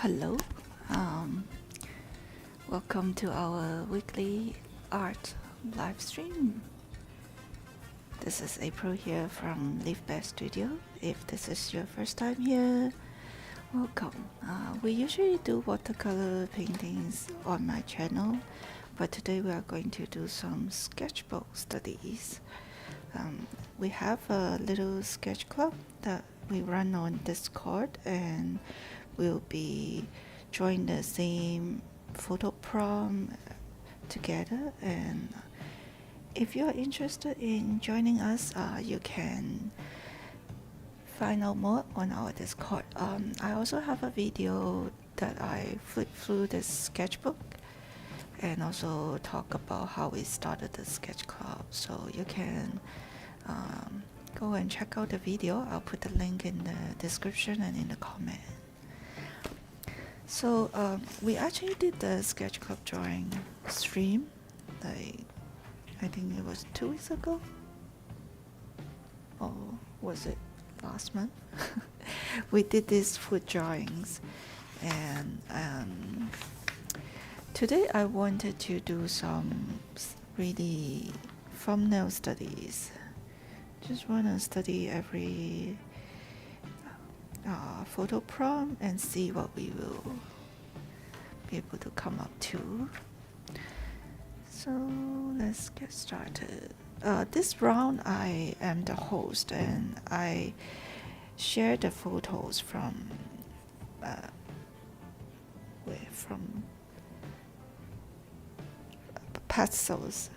Hello, um, welcome to our weekly art live stream. This is April here from Leafbear Studio. If this is your first time here, welcome. We usually do watercolor paintings on my channel, but today we are going to do some sketchbook studies. We have a little sketch club that we run on Discord, and we'll be drawing the same photo prompt together. And if you are interested in joining us, you can find out more on our Discord. I also have a video that I flipped through the sketchbook and also talk about how we started the sketch club, so you can go and check out the video. I'll put the link in the description and in the comment. So we actually did the sketch club drawing stream, like I think it was 2 weeks ago, or was it last month? We did these food drawings, and today I wanted to do some really thumbnail studies. Just want to study every photo prompt and see what we will be able to come up to. So let's get started. This round I am the host, and I share the photos from Pexels,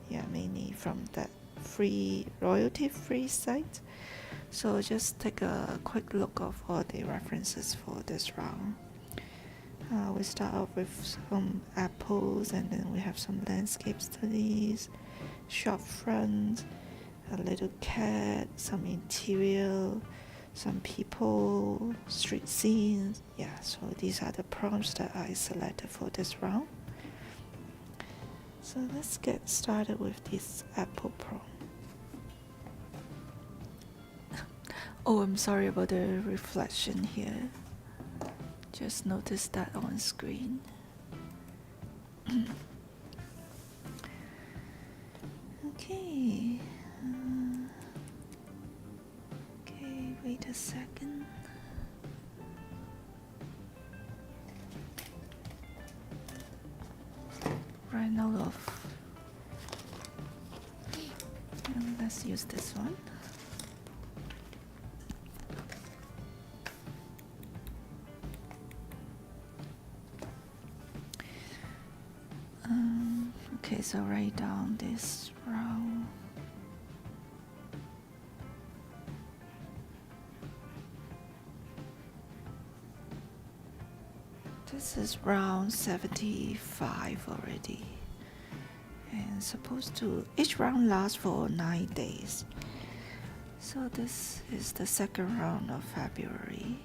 yeah, mainly from that royalty-free site. So just take a quick look of all the references for this round. We start off with some apples, and then we have some landscape studies, shop front, a little cat, some interior, some people, street scenes. Yeah, so these are the prompts that I selected for this round. So let's get started with this apple prompt. Oh, I'm sorry about the reflection here. Just noticed that on screen. Okay. Okay, wait a second. Ran out of. Let's use this one. Okay, so write down this round. This is round 75 already, and supposed to each round lasts for 9 days. So this is the second round of February.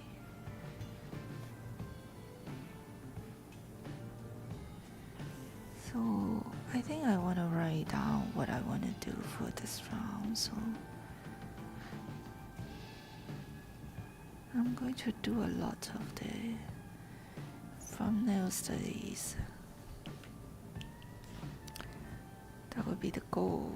So I think I want to write down what I want to do for this round. So I'm going to do a lot of the thumbnail studies. That would be the goal.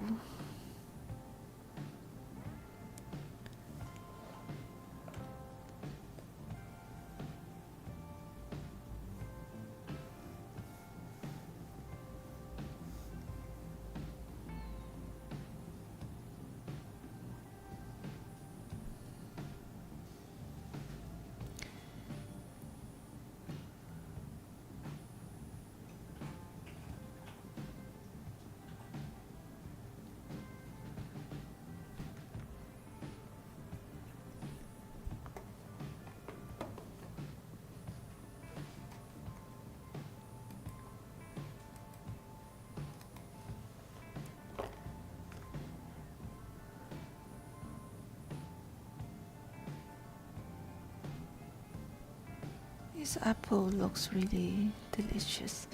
This apple looks really delicious,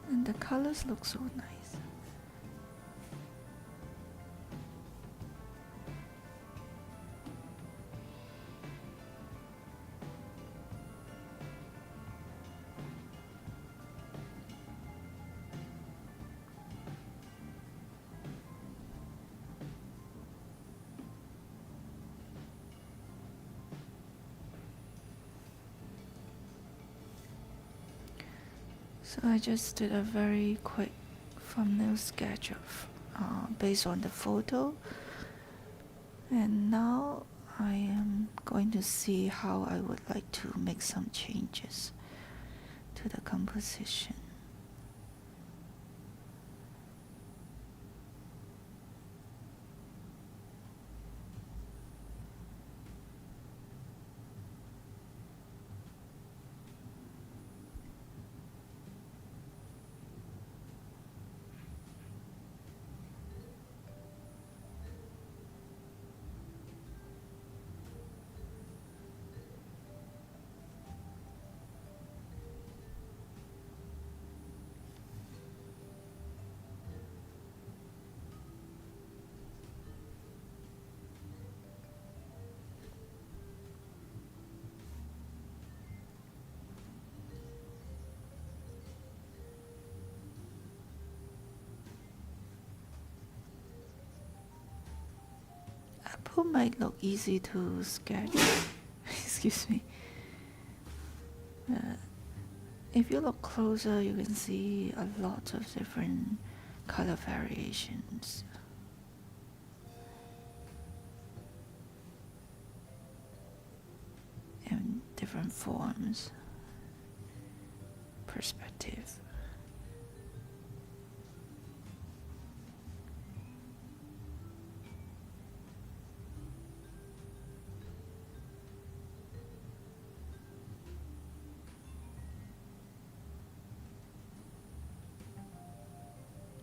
and the colors look so nice. So I just did a very quick thumbnail sketch of based on the photo, and now I am going to see how I would like to make some changes to the composition. Apple might look easy to sketch. Excuse me. If you look closer, you can see a lot of different color variations and different forms, perspective.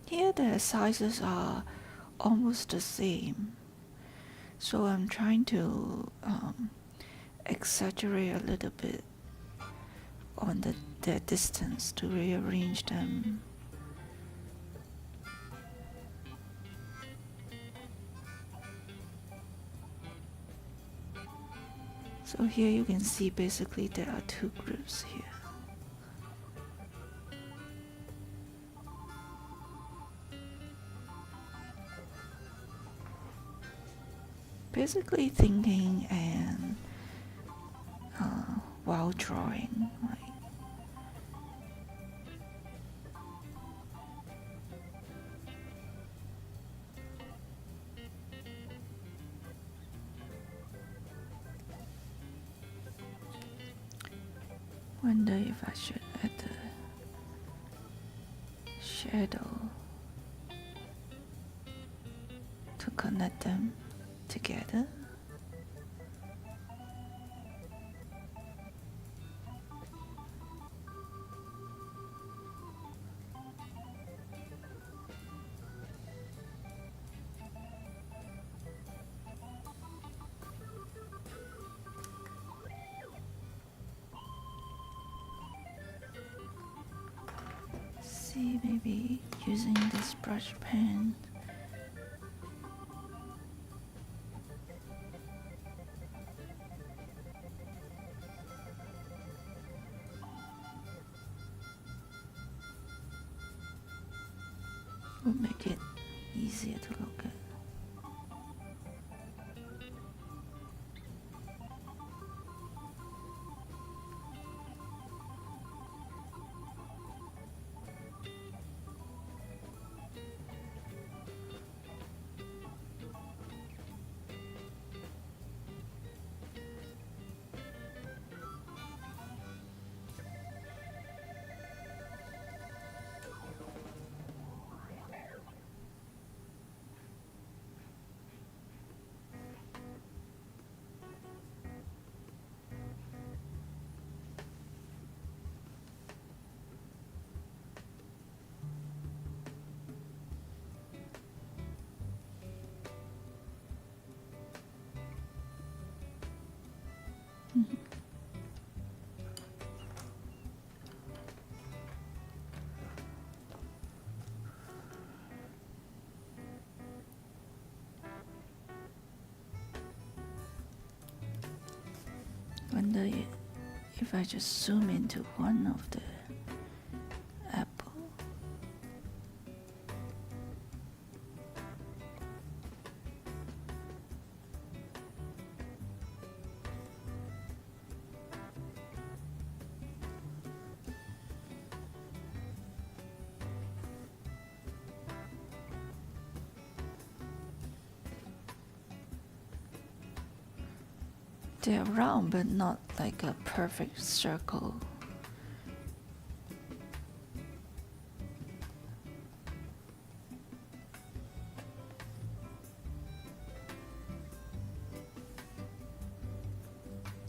Here the sizes are almost the same, so I'm trying to exaggerate a little bit on the distance to rearrange them. So here you can see basically there are two groups here. Basically thinking and while drawing, like wonder if I should add the shadow to connect them together. See, maybe using this brush pen will make it easier to look at. Wonder if I just zoom into one of the apple. They're round, but not like a perfect circle.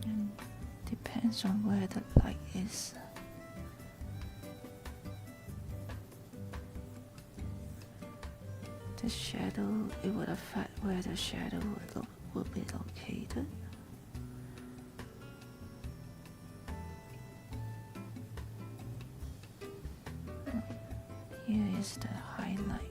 And depends on where the light is. The shadow, it would affect where the shadow will be located. Here is the highlight.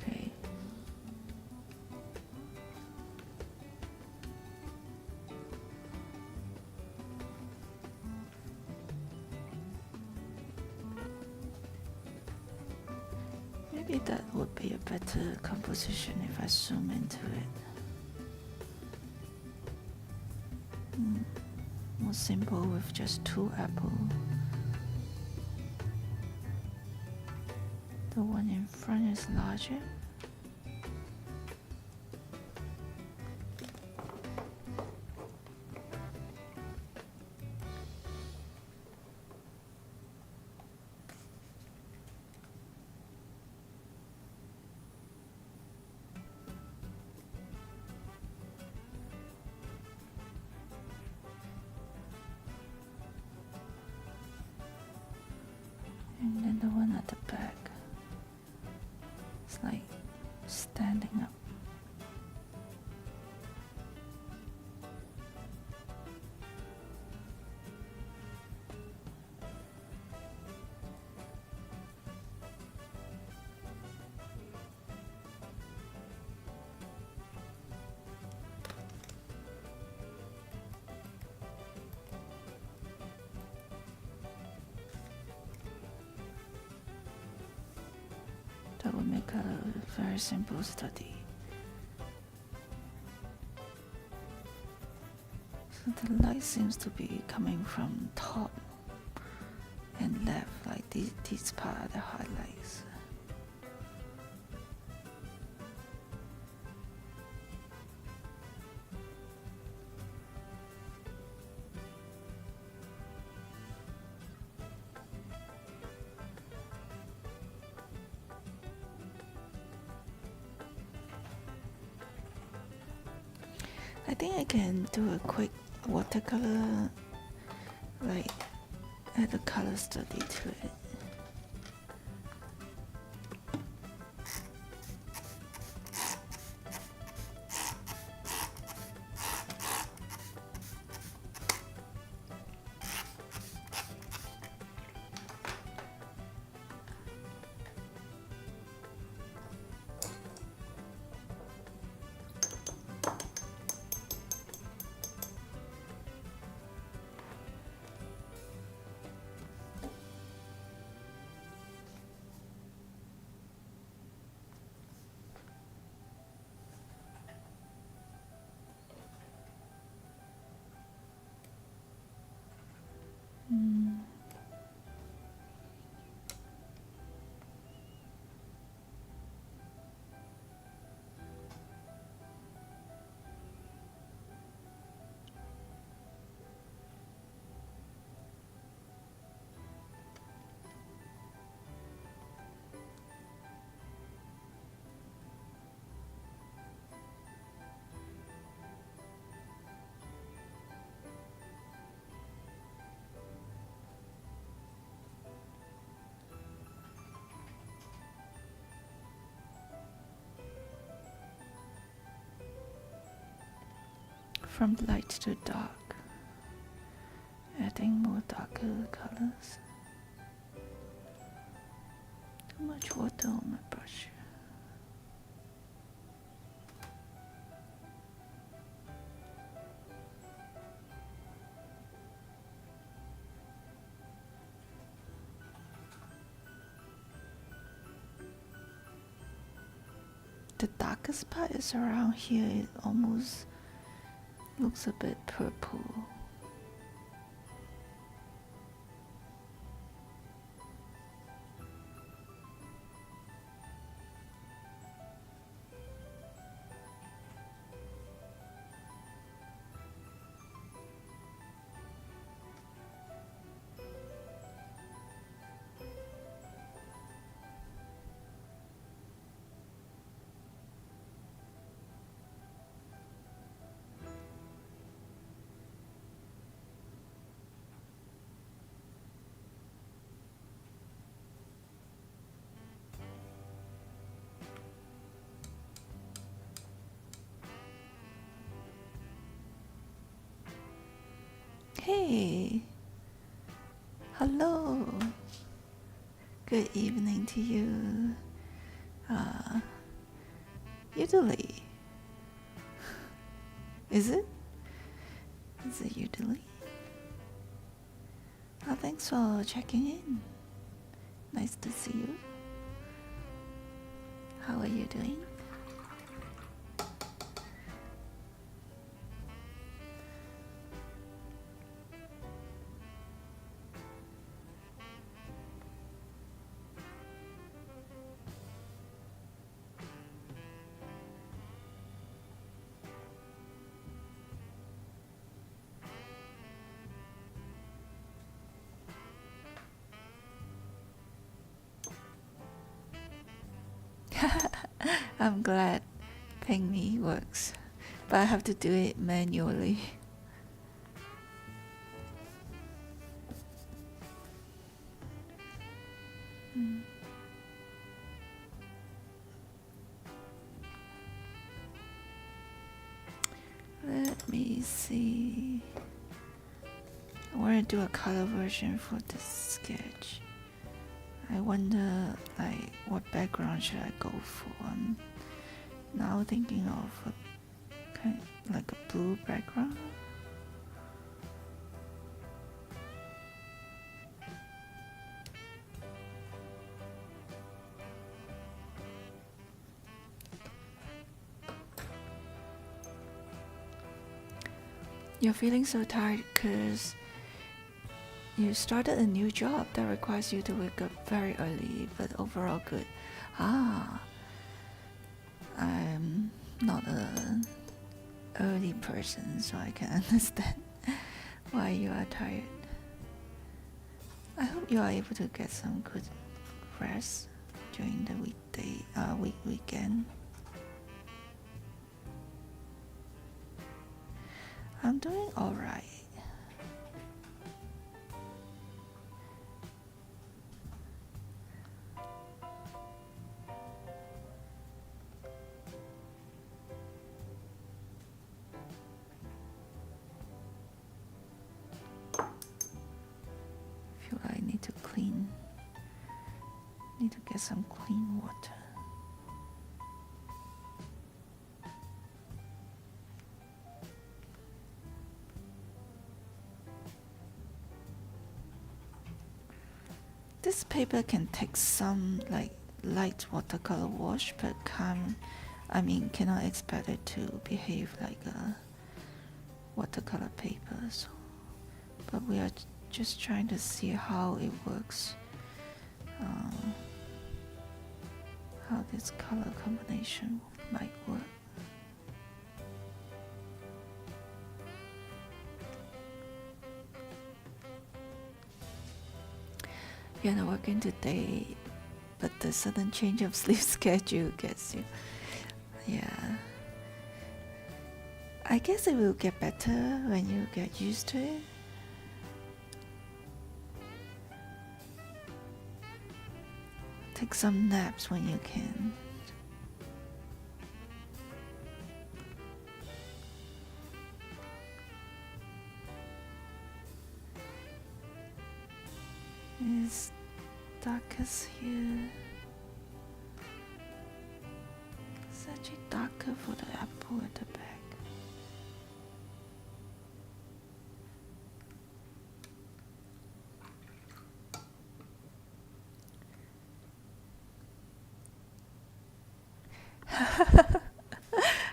Okay. Maybe that would be a better composition if I zoom into it. More simple with just 2 apples. The one in front is larger. And then the one at the back. It's like standing up. That would make a very simple study. So the light seems to be coming from top and left, like these part are the highlights. I think I can do a quick watercolor, like add a color study to it. From light to dark, adding more darker colors. Too much water on my brush. the darkest part is around here. It almost looks a bit purple. Hey, hello, good evening to you, Udally. Is it? Is it Udally? Oh, thanks for checking in. Nice to see you. How are you doing? I'm glad Ping Me works, but I have to do it manually. Let me see. I want to do a color version for this sketch. I wonder, like, what background should I go for? I'm now thinking of a kind of like a blue background. You're feeling so tired because you started a new job that requires you to wake up very early, but overall good. Ah, I'm not an early person, so I can understand why you are tired. I hope you are able to get some good rest during the weekend. I'm doing alright. Feel like I need to get some clean water. This paper can take some like light watercolor wash, but cannot expect it to behave like a watercolor paper. So, but we are just trying to see how it works, how this color combination might work. You're not working today, but the sudden change of sleep schedule gets you. Yeah. I guess it will get better when you get used to it. Take some naps when you can. It's darkest here. It's actually darker for the apple at the back.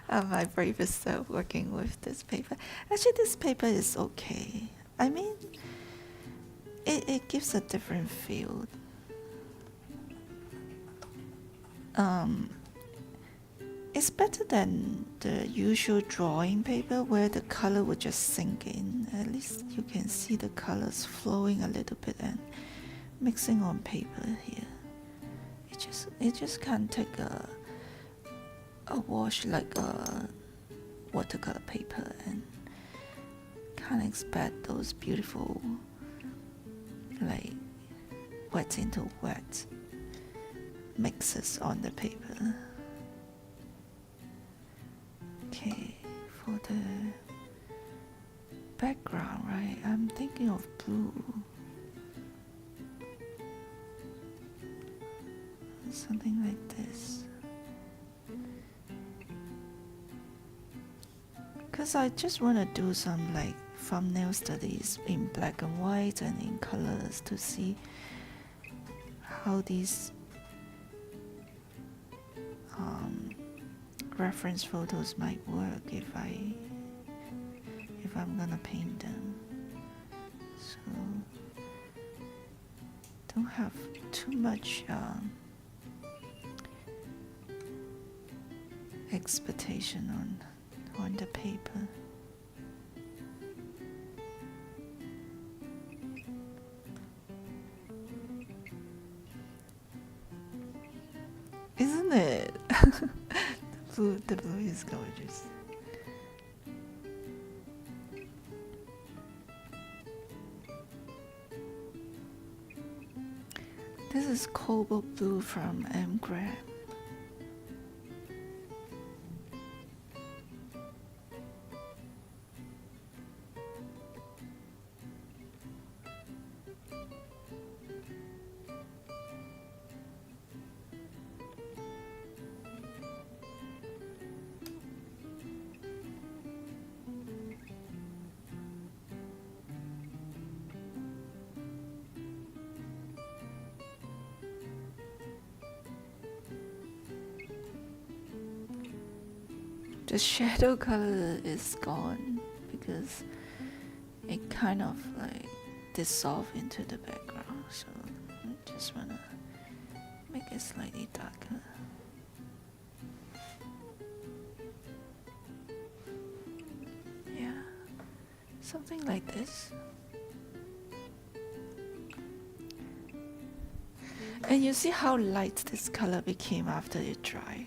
My bravest self working with this paper. Actually, this paper is okay. I mean, it gives a different feel. It's better than the usual drawing paper where the color would just sink in. At least you can see the colors flowing a little bit and mixing on paper here. It just can't take a wash like a watercolor paper, and can't expect those beautiful like wet into wet mixes on the paper. Okay, for the background, right, I'm thinking of blue. Something like this. Because I just want to do some like thumbnail studies in black and white and in colors to see how these reference photos might work if I'm gonna paint them. So don't have too much expectation on the paper. Isn't it? The blue is gorgeous. This is cobalt blue from M. Graham. The shadow color is gone because it kind of like dissolved into the background, so I just wanna make it slightly darker. Yeah, something like this. And you see how light this color became after it dried.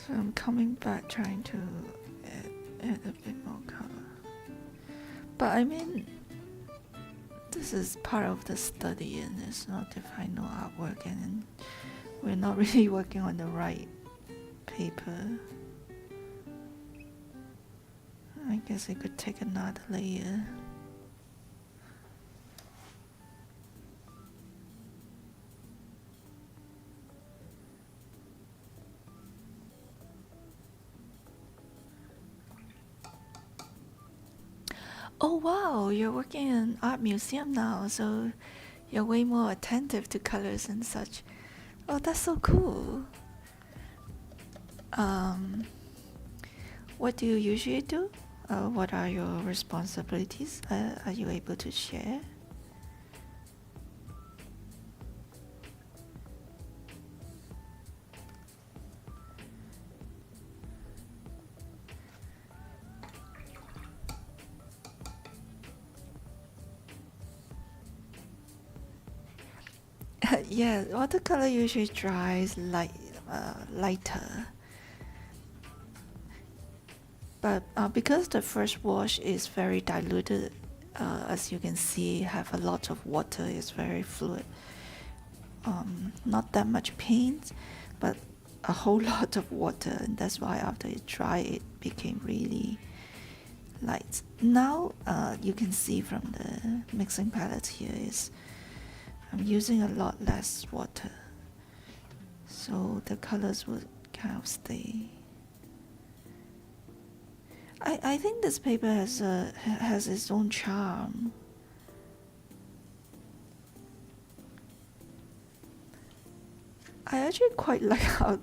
So I'm coming back trying to add a bit more color. But I mean, this is part of the study and it's not the final artwork, and we're not really working on the right paper. I guess I could take another layer. Oh wow, you're working in an art museum now, so you're way more attentive to colors and such. Oh, that's so cool. What do you usually do? What are your responsibilities? Are you able to share? Yeah, watercolor usually dries lighter. But because the first wash is very diluted, as you can see, have a lot of water, it's very fluid. Not that much paint, but a whole lot of water, and that's why after it dried, it became really light. Now you can see from the mixing palette here is I'm using a lot less water, so the colors will kind of stay. I think this paper has its own charm. I actually quite like how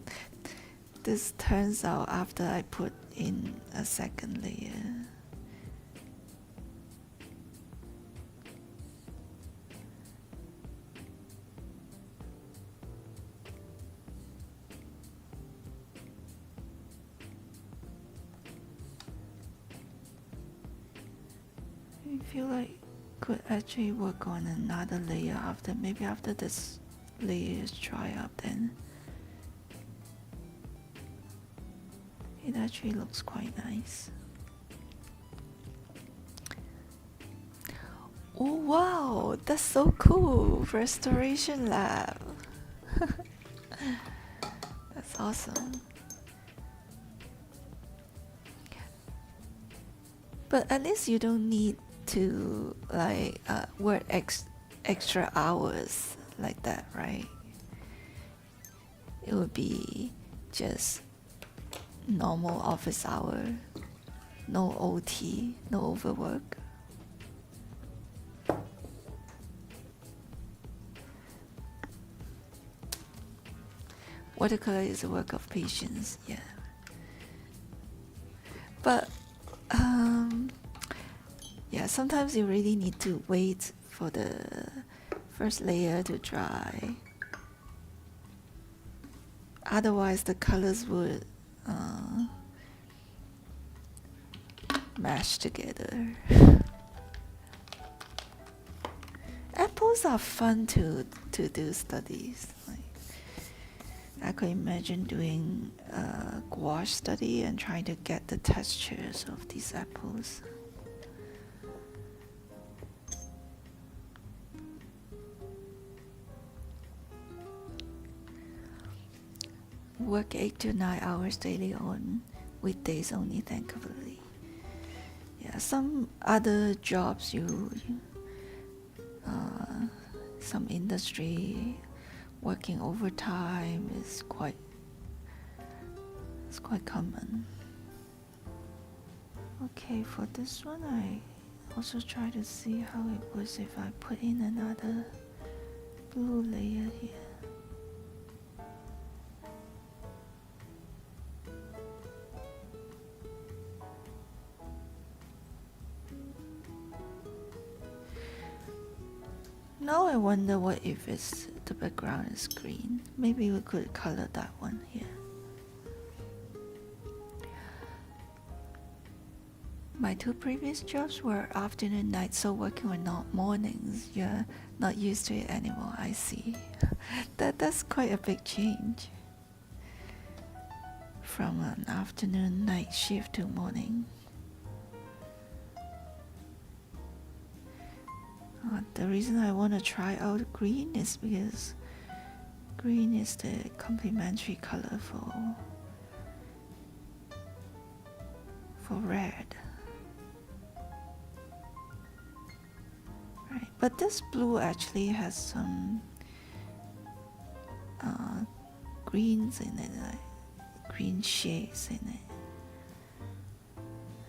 this turns out after I put in a second layer. I feel like could actually work on another layer after, maybe after this layer is dry up, then it actually looks quite nice. Oh wow, that's so cool! Restoration lab. That's awesome. But at least you don't need to like work extra hours like that, right? It would be just normal office hour, no OT, no overwork. Watercolor is a work of patience, yeah. But yeah, sometimes you really need to wait for the first layer to dry. Otherwise, the colors would mash together. Apples are fun to do studies. Like, I could imagine doing a gouache study and trying to get the textures of these apples. Work 8 to 9 hours daily on weekdays only, thankfully. Yeah, some other jobs some industry working overtime is quite common. Okay, for this one I also try to see how it was if I put in another blue layer here. Now I wonder what if the background is green. Maybe we could color that one here. My two previous jobs were afternoon, night, so working with not mornings. You're not used to it anymore, I see. That's quite a big change. From an afternoon, night shift to morning. The reason I want to try out green is because green is the complementary color for red. Right, but this blue actually has some greens in it, like green shades in it,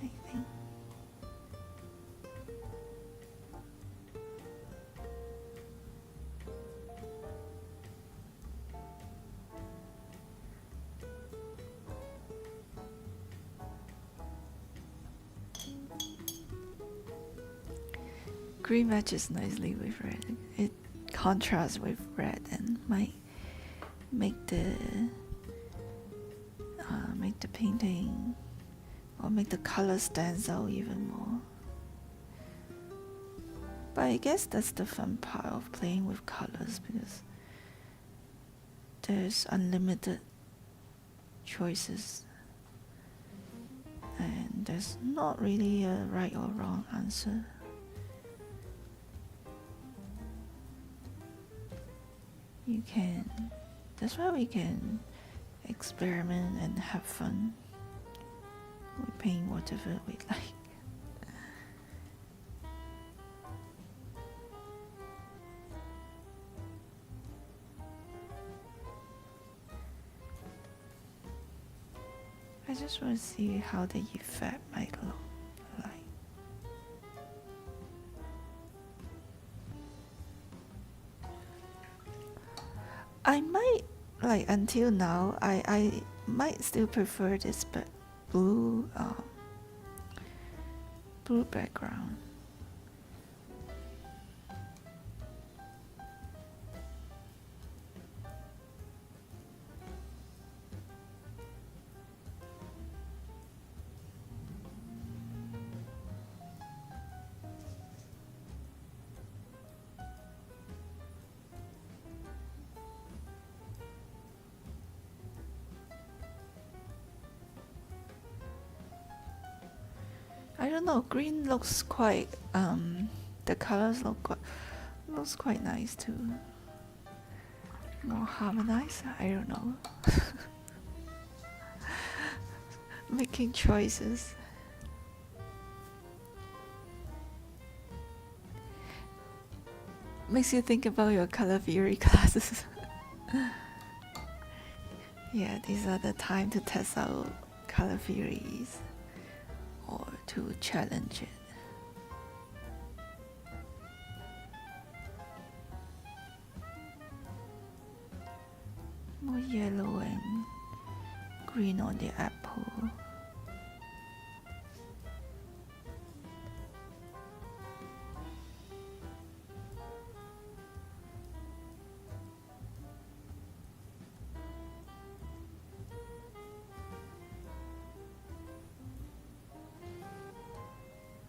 I think. Green matches nicely with red. It contrasts with red and might make the painting or make the color stands out even more. But I guess that's the fun part of playing with colors, because there's unlimited choices and there's not really a right or wrong answer. That's why we can experiment and have fun. We paint whatever we like. I just want to see how the effect might look like. I might, like until now, I might still prefer this blue blue background. I don't know, green looks quite the colors looks quite nice too. More harmonized, I don't know. Making choices. Makes you think about your color theory classes. Yeah, these are the time to test out color theories or to challenge it. More yellow and green on the apple.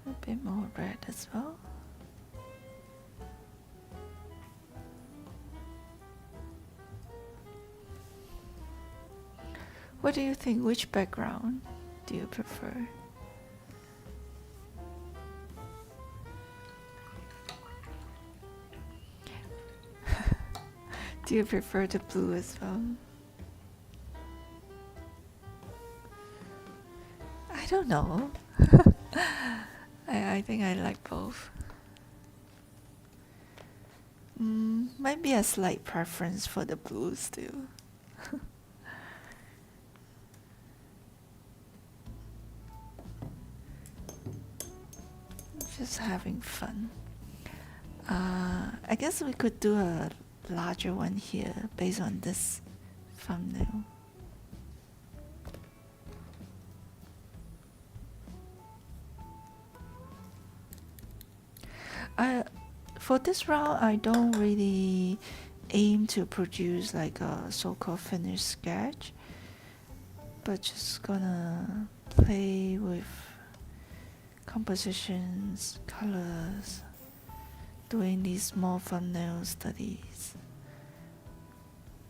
A bit more red as well. What do you think? Which background do you prefer? Do you prefer the blue as well? I don't know. I think I like both. Might be a slight preference for the blue still. Just having fun. I guess we could do a larger one here based on this thumbnail. For this round, I don't really aim to produce like a so-called finished sketch, but just gonna play with compositions, colors, doing these small thumbnail studies.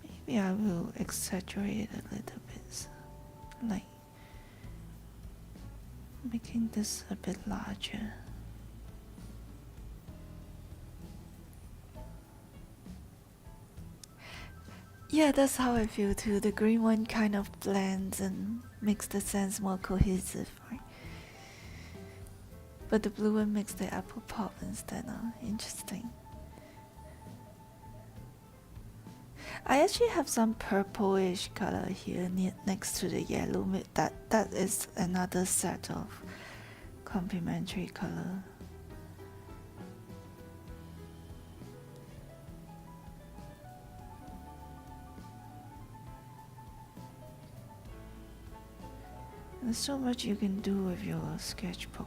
Maybe I will exaggerate a little bit, like making this a bit larger. Yeah, that's how I feel too. The green one kind of blends and makes the sense more cohesive, right? But the blue one makes the apple pop instead. Interesting. I actually have some purplish color here next to the yellow. That is another set of complementary color. There's so much you can do with your sketchbook.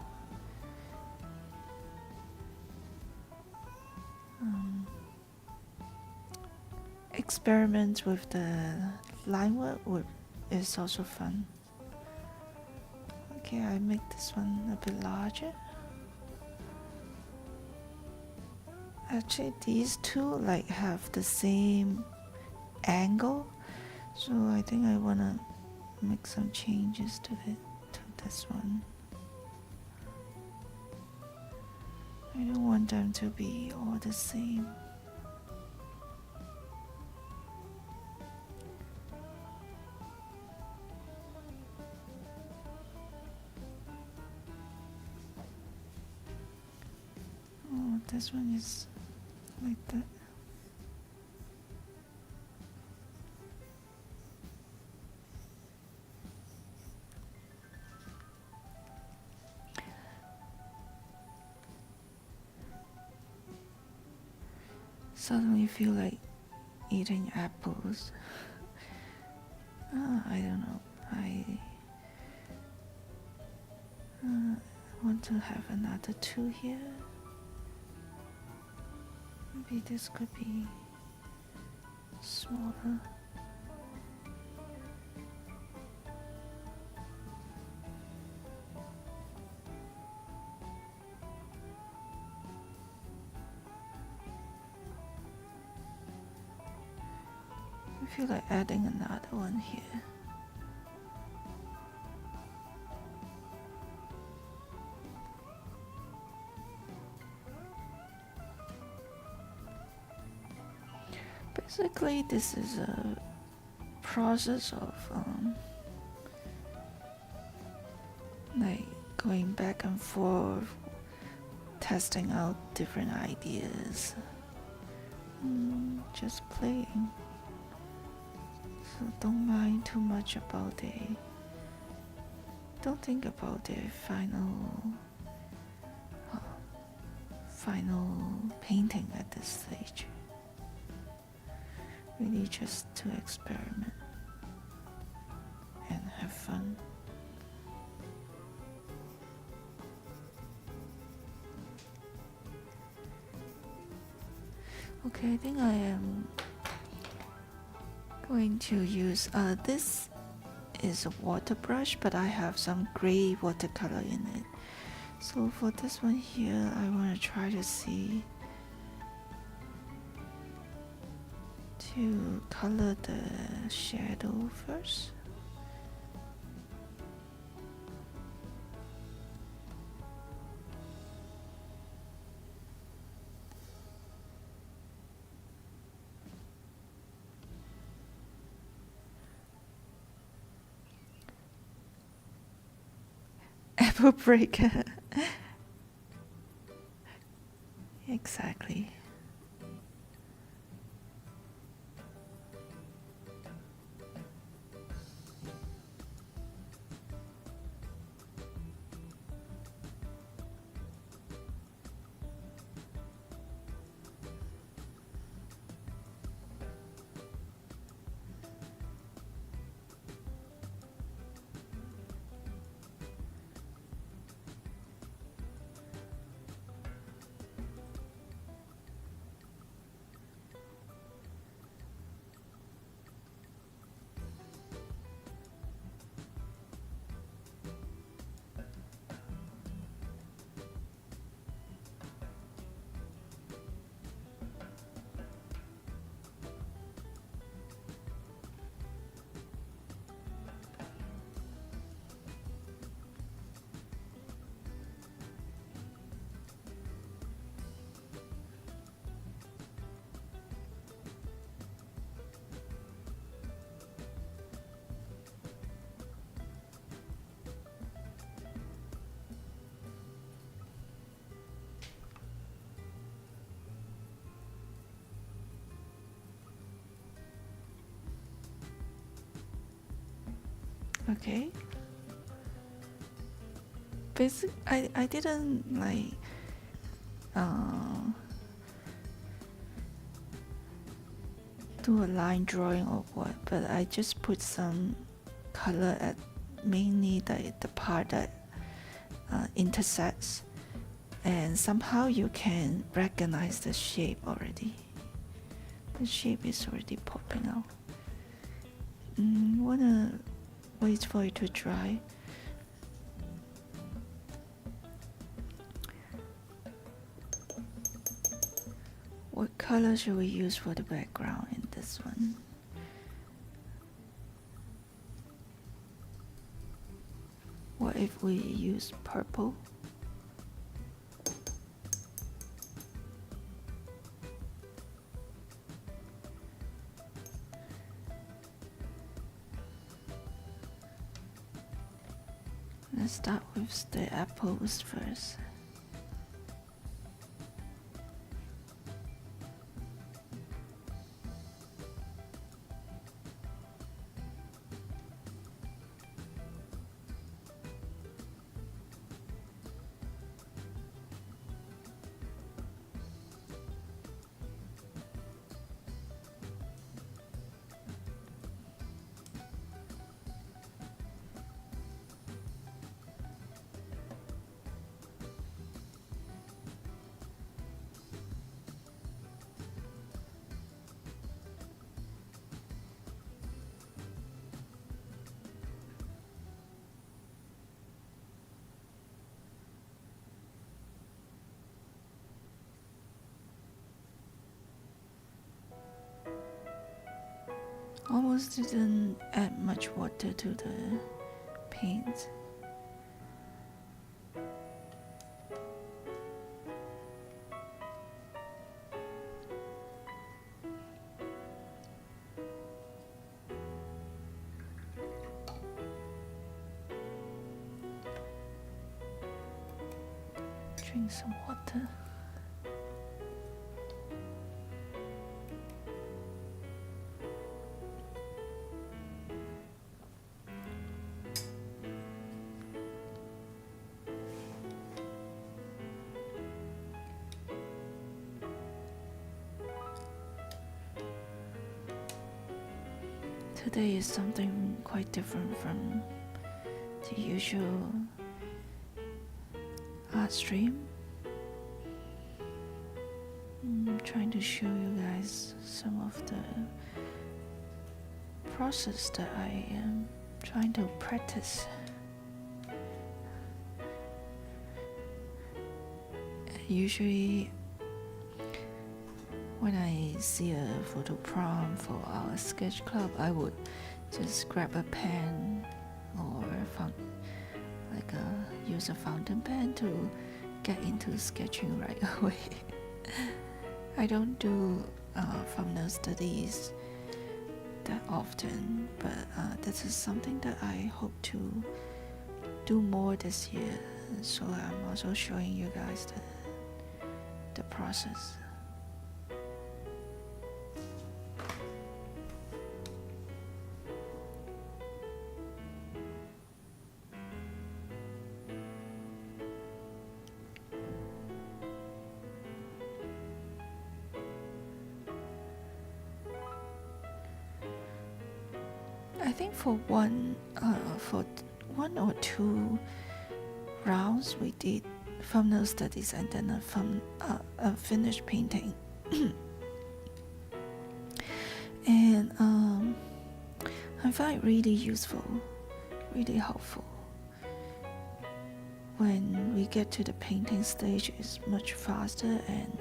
Experiment with the line work is also fun. Okay, I make this one a bit larger. Actually, these two like have the same angle, so I think I wanna make some changes to this one. I don't want them to be all the same. Oh, this one is like that. suddenly feel like eating apples. I don't know. I want to have another two here. Maybe this could be smaller. I feel like adding another one here. Basically, this is a process of like going back and forth, testing out different ideas, just playing. So don't mind too much about it. Don't think about the final painting at this stage. Really just to experiment and have fun. Okay, I think I am going to use this is a water brush, but I have some gray watercolor in it. So for this one here, I want to try to see to color the shadow first. Apple breaker. Exactly. Okay. I didn't like do a line drawing or what, but I just put some color at mainly the part that intersects, and somehow you can recognize the shape already. The shape is already popping out. Wanna wait for it to dry. What color should we use for the background in this one? What if we use purple? Let's start with the apples first. Almost didn't add much water to the paint. Drink some water. Today is something quite different from the usual art stream. I'm trying to show you guys some of the process that I am trying to practice. Usually when I see a photo prompt for our sketch club, I would just grab a pen or use a fountain pen to get into sketching right away. I don't do thumbnail studies that often, but this is something that I hope to do more this year. So I'm also showing you guys the process. I think for one or two rounds we did thumbnail studies and then a finished painting. And I find it really useful, really helpful. When we get to the painting stage, it's much faster and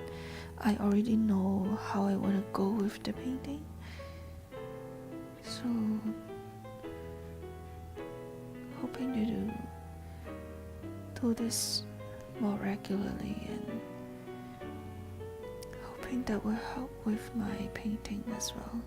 I already know how I want to go with the painting. So hoping to do this more regularly and hoping that will help with my painting as well.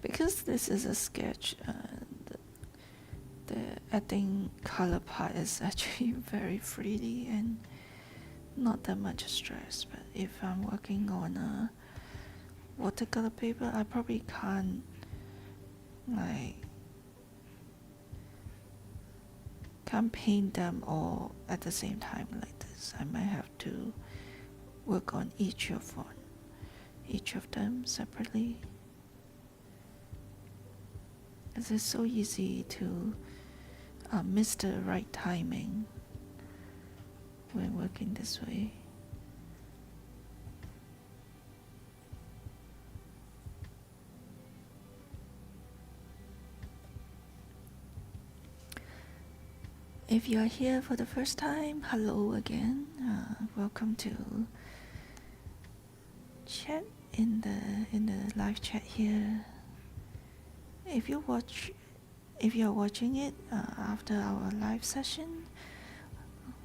Because this is a sketch, the adding color part is actually very freely and not that much stress. But if I'm working on a watercolor paper, I probably can't paint them all at the same time like this. I might have to work on each of them separately. It's so easy to miss the right timing when working this way. If you are here for the first time, hello again. Welcome to chat in the live chat here. If you are watching it after our live session,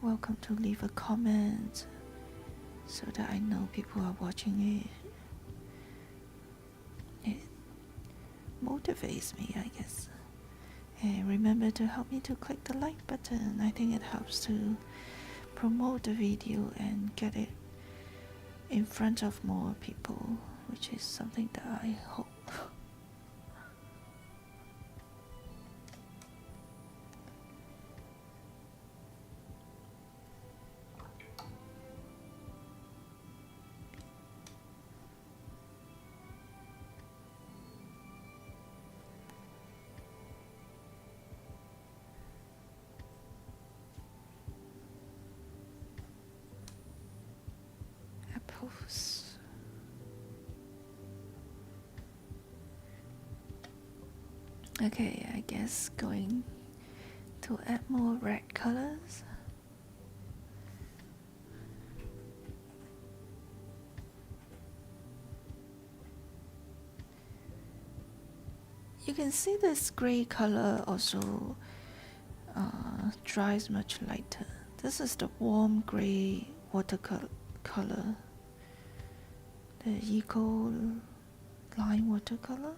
welcome to leave a comment so that I know people are watching it. It motivates me, I guess. And remember to help me to click the like button. I think it helps to promote the video and get it in front of more people, which is something that I hope. apples. Okay, I guess going to add more red colors. You can see this gray color also dries much lighter. This is the warm gray watercolor color, the Eco Line watercolor.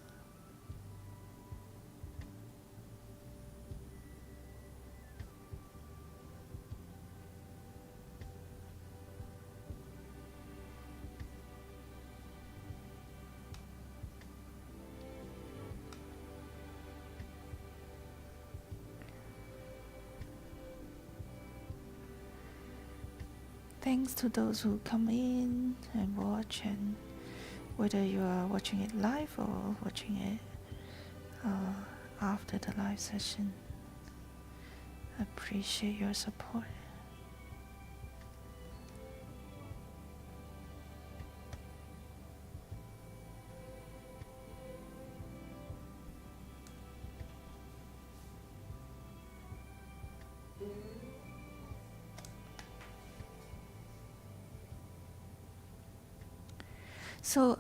Thanks to those who come in and watch, and whether you are watching it live or watching it after the live session. I appreciate your support. So,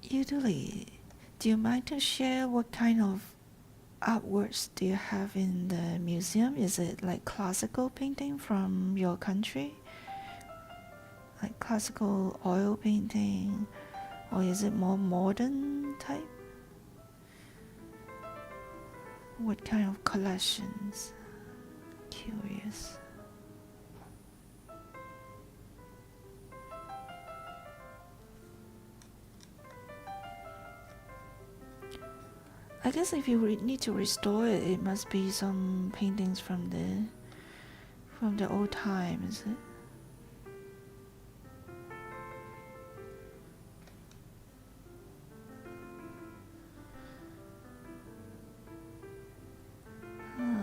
usually, do you mind to share what kind of artworks do you have in the museum? Is it like classical painting from your country? Like classical oil painting? Or is it more modern type? What kind of collections? Curious. I guess if you need to restore it, it must be some paintings from the old time, is it?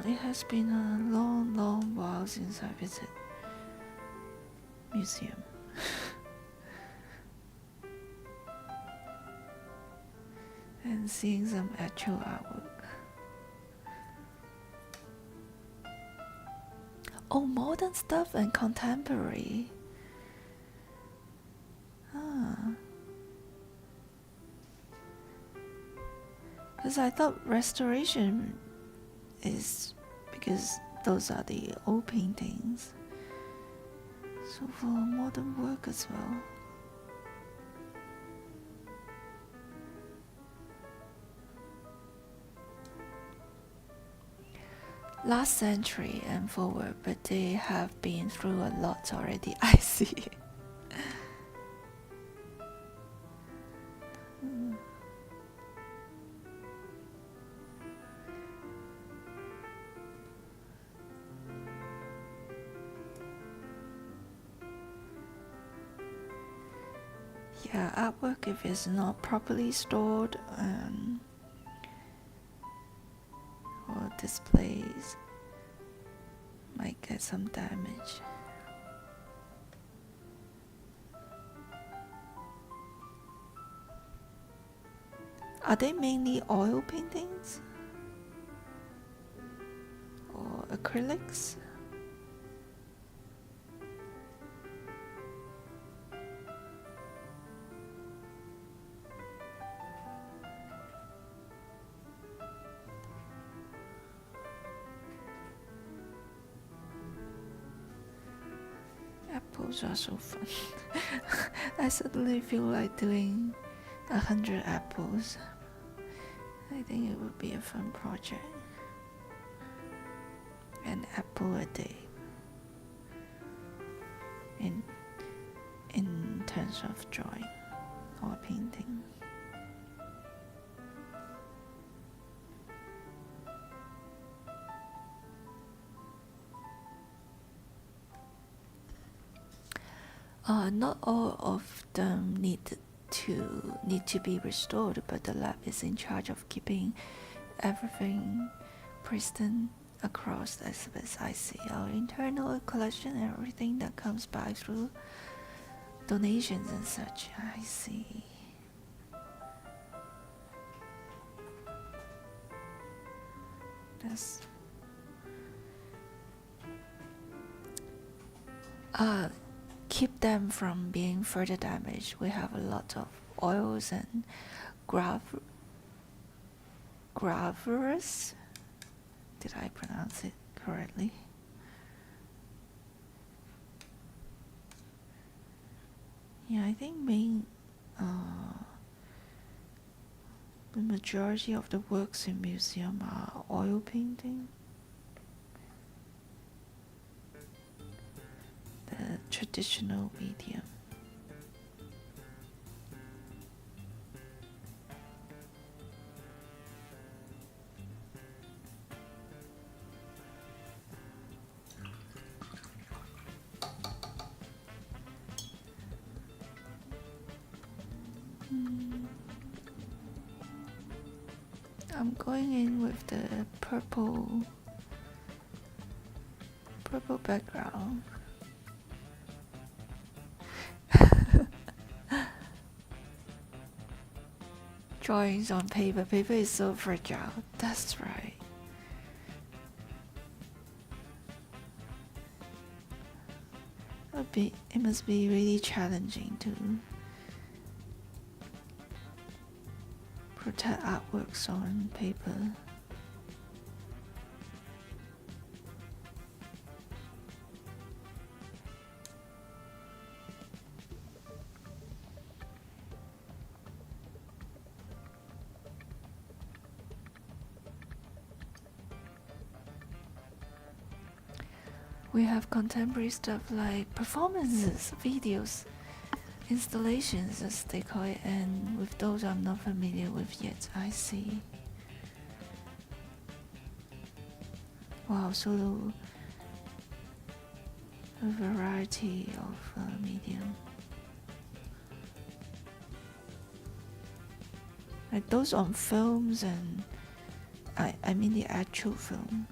It has been a long, long while since I visited museum. And seeing some actual artwork. Oh, modern stuff and contemporary. Because I thought restoration is because those are the old paintings. So for modern work as well. Last century and forward, but they have been through a lot already, I see. Yeah, artwork, if it's not properly stored or displays, might get some damage. Are they mainly oil paintings or acrylics? Apples are so fun. I suddenly feel like doing 100 apples. I think it would be a fun project. An apple a day. In terms of drawing or painting. Not all of them need to be restored, but the lab is in charge of keeping everything pristine across the exhibits. I see our internal collection and everything that comes by through donations and such. I see. That's keep them from being further damaged. We have a lot of oils and gravurous. Did I pronounce it correctly? Yeah, I think the majority of the works in museum are oil painting. The traditional medium. I'm going in with the purple background. Drawings on paper. Paper is so fragile. That's right. It must be really challenging to protect artworks on paper. We have contemporary stuff like performances, videos, installations as they call it, and with those I'm not familiar with yet. I see. Wow, so a variety of medium. Like those on films, and I mean the actual film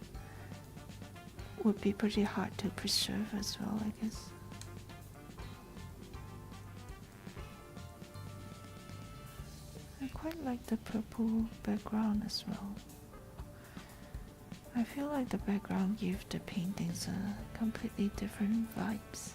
would be pretty hard to preserve as well, I guess. I quite like the purple background as well. I feel like the background gives the paintings a completely different vibes.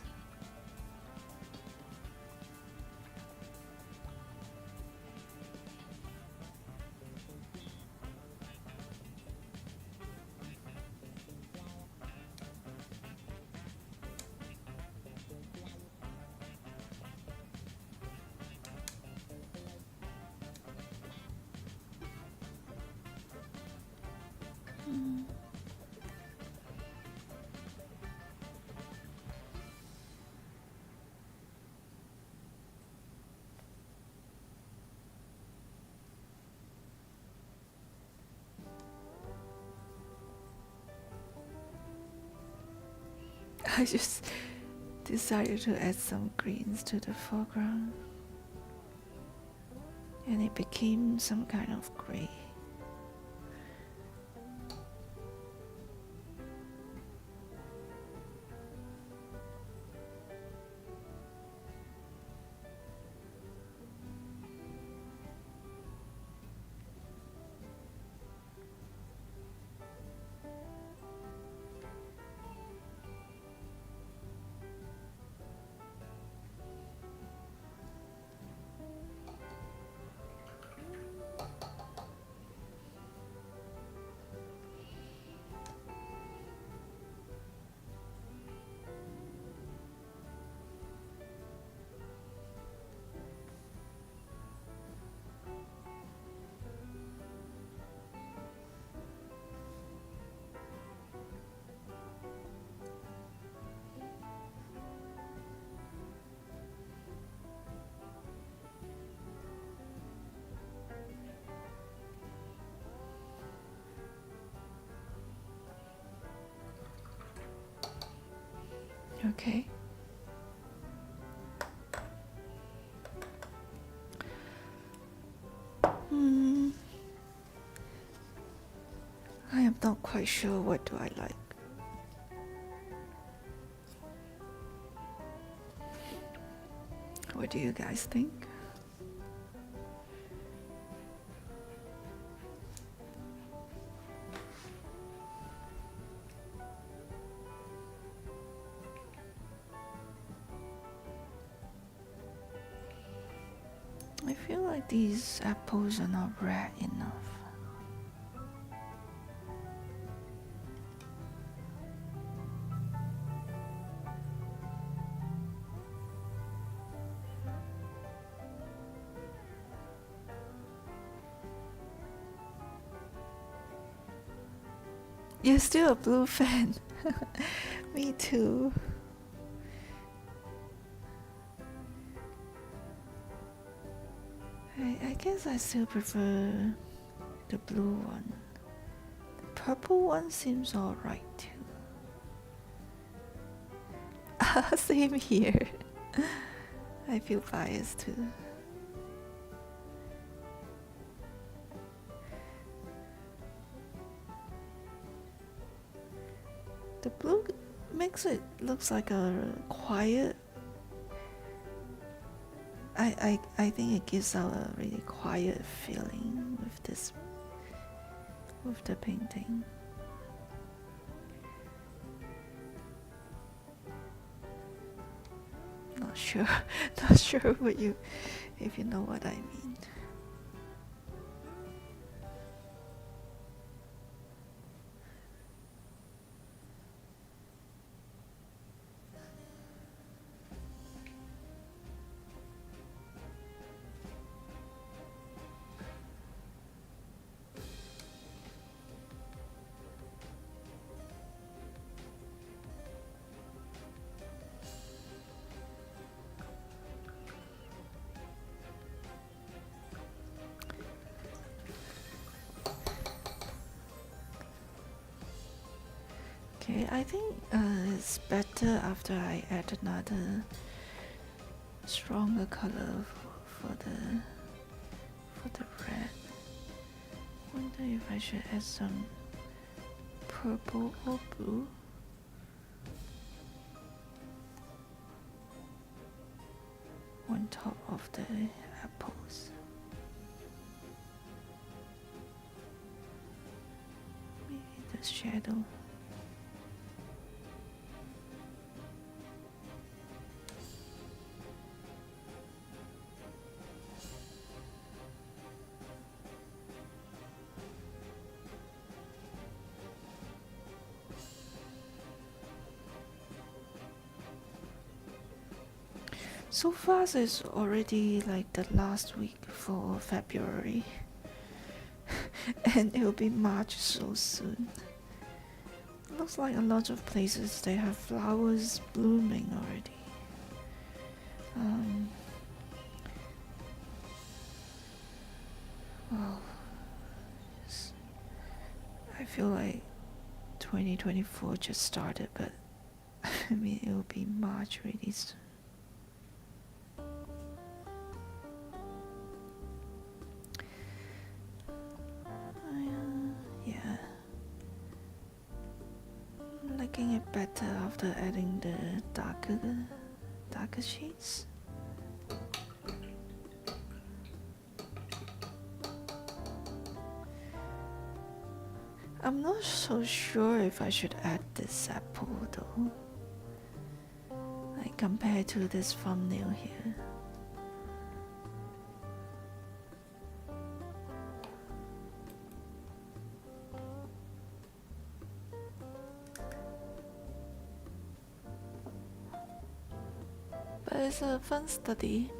I just decided to add some greens to the foreground, and it became some kind of gray. Okay. I am not quite quite sure what do I like. What do you guys think? I feel like these apples are not red enough. You're still a blue fan. Me too. I guess I still prefer the blue one. The purple one seems alright too. Same here. I feel biased too. The blue makes it looks like a quiet. I think it gives out a really quiet feeling with the painting. Not sure what if you know what I mean. Okay, I think it's better after I add another stronger color for the red. Wonder if I should add some purple or blue. On top of the apples. Maybe the shadow. So fast it's already like the last week for February. And it will be March so soon. Looks like a lot of places they have flowers blooming already. Well, I feel like 2024 just started, but I mean it will be March really soon. Liking it better after adding the darker shades. I'm not so sure if I should add this apple though, like compared to this thumbnail here. But it's a fun study.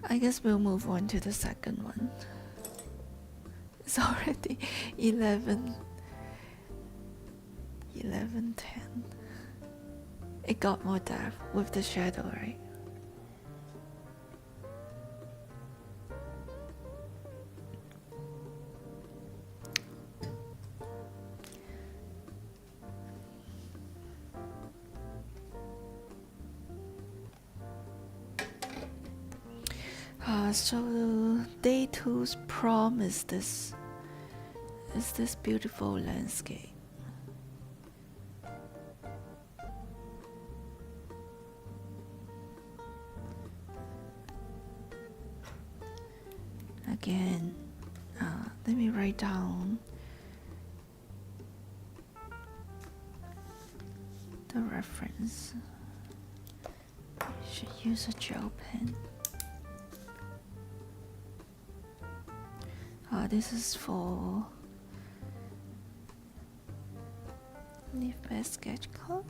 I guess we'll move on to the second one. It's already 11:10. It got more depth with the shadow, right? So day 2's prom is is this beautiful landscape. Again, let me write down the reference. I should use a gel pen. This is for LeafbearSketchClub.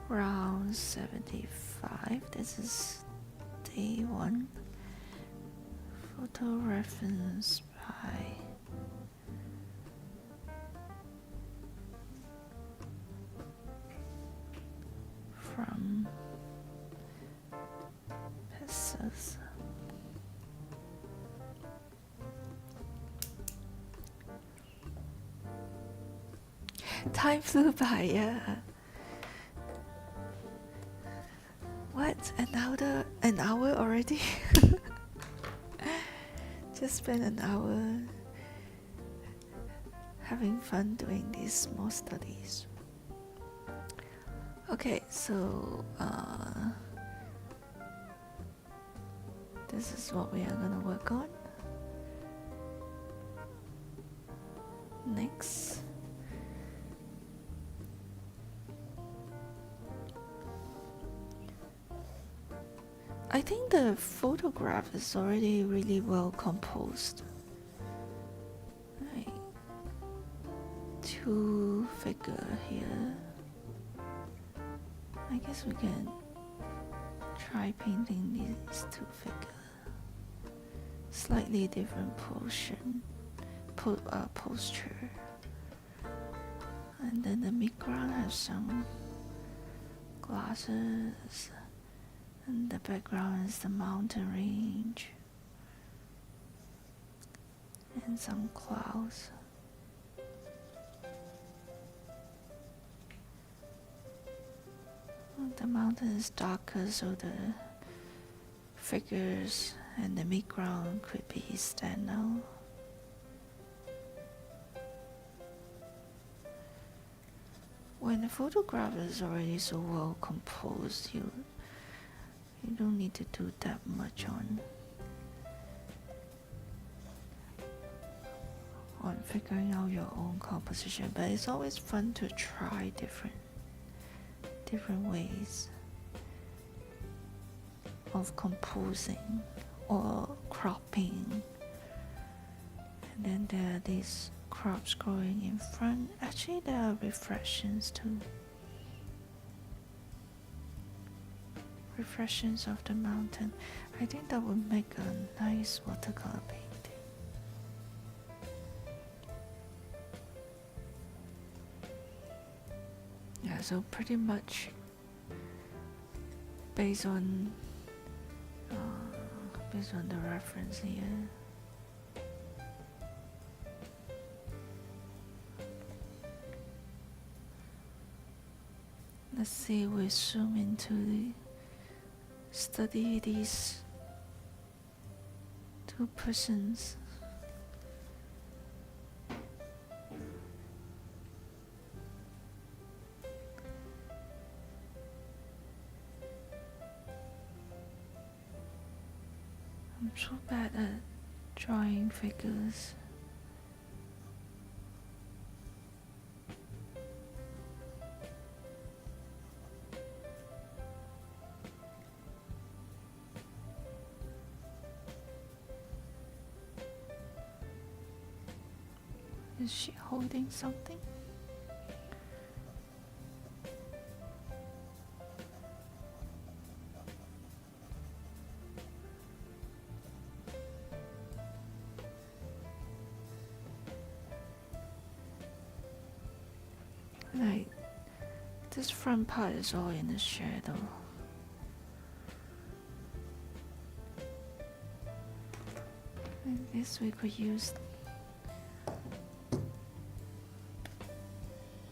Round 75. This is day 1. Photo reference by from Pexels. Time flew by, yeah. What? An hour already? Just spent an hour having fun doing these small studies. Okay, so this is what we are gonna work on. Next. I think the photograph is already really well composed. Right. 2 figure here. I guess we can try painting these 2 figure. Slightly different posture. And then the midground has some glasses. And the background is the mountain range and some clouds. The mountain is darker, so the figures and the midground could be stand out. When the photograph is already so well composed, you don't need to do that much on figuring out your own composition, but it's always fun to try different ways of composing or cropping. And then there are these crops growing in front. Actually, there are reflections too. Reflections of the mountain. I think that would make a nice watercolor painting. Yeah, so pretty much based on the reference here. Let's see, we zoom into the study these 2 persons. I'm so bad at drawing figures. Is she holding something? Like, this front part is all in the shadow. I guess we could use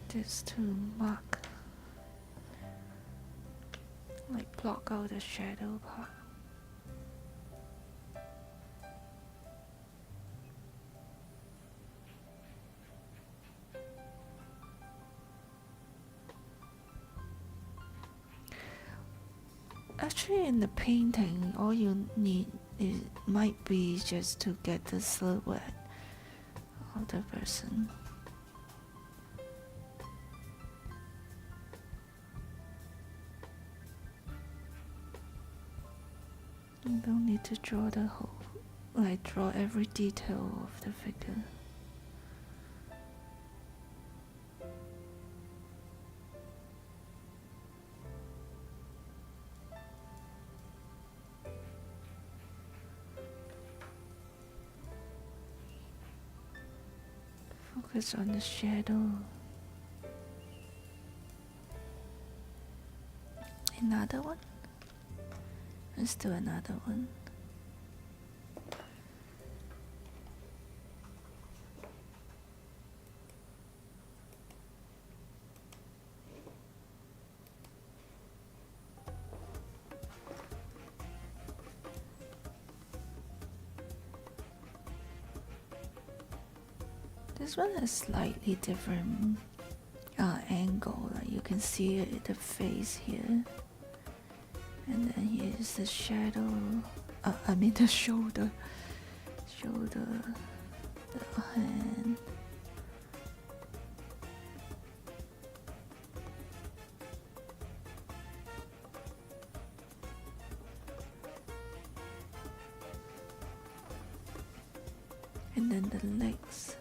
this to mark, like block out the shadow part. Actually, in the painting, all you need might be just to get the silhouette of the person. You don't need to draw the whole, like draw every detail of the figure. Focus on the shadow. Another one? Let's do another one. This one has slightly different angle. Like you can see the face here, and then here's the shadow. I mean the shoulder, the hand. And then the legs.